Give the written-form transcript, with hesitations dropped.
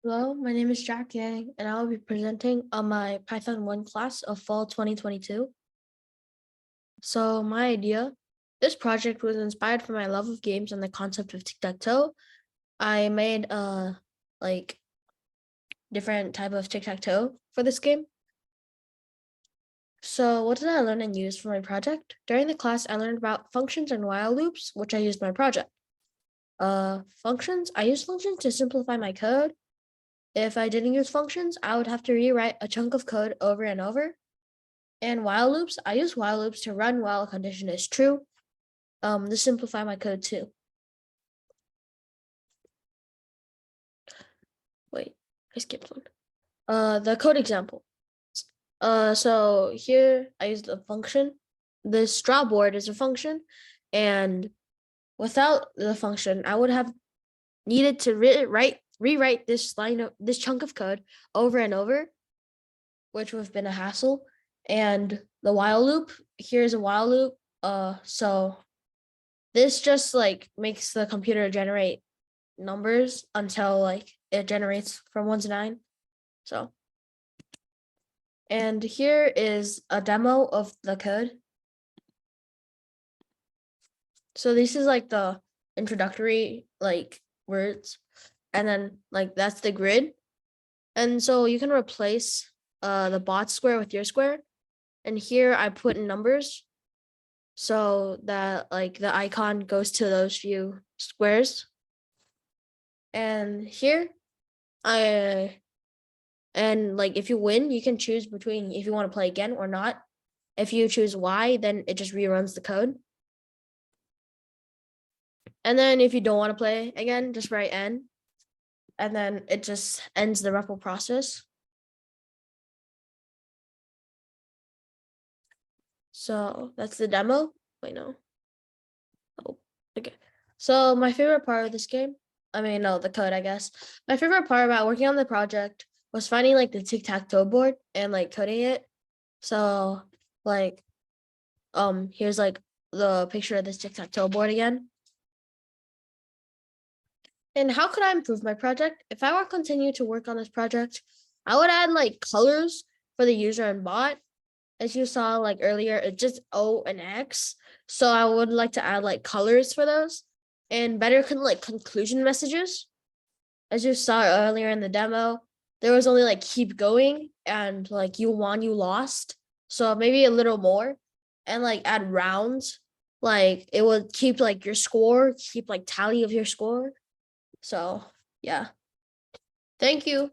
Hello, my name is Jack Yang, and I will be presenting on my Python 1 class of fall 2022. So my idea, this project was inspired from my love of games and the concept of tic-tac-toe. I made like different type of tic-tac-toe for this game. So what did I learn and use for my project? During the class, I learned about functions and while loops, which I used in my project. Functions, I use functions to simplify my code. If I didn't use functions, I would have to rewrite a chunk of code over and over. And while loops, I use while loops to run while a condition is true. To simplify my code too. Wait, I skipped one. The code example. So here I used a function. The straw board is a function, and without the function, I would have needed to rewrite this chunk of code over and over, which would have been a hassle. And the while loop, here's a while loop. So this just like makes the computer generate numbers until like it generates from 1 to 9. So, and here is a demo of the code. So this is like the introductory like words, and then like that's the grid. And so you can replace the bot square with your square. And here I put in numbers so that like the icon goes to those few squares. And here and like if you win, you can choose between if you want to play again or not. If you choose Y, then it just reruns the code. And then if you don't want to play again, just write N. And then it just ends the REPL process. So that's the demo. Wait, no. Oh, okay. So my favorite part of this game, the code, I guess. My favorite part about working on the project was finding like the tic-tac-toe board and like coding it. So like, here's like the picture of this tic-tac-toe board again. And how could I improve my project? If I were to continue to work on this project, I would add like colors for the user and bot. As you saw like earlier, it's just O and X. So I would like to add like colors for those and better conclusion messages. As you saw earlier in the demo, there was only like keep going and like you won, you lost. So maybe a little more and like add rounds. Like it would keep like your score, keep like tally of your score. So yeah. Thank you.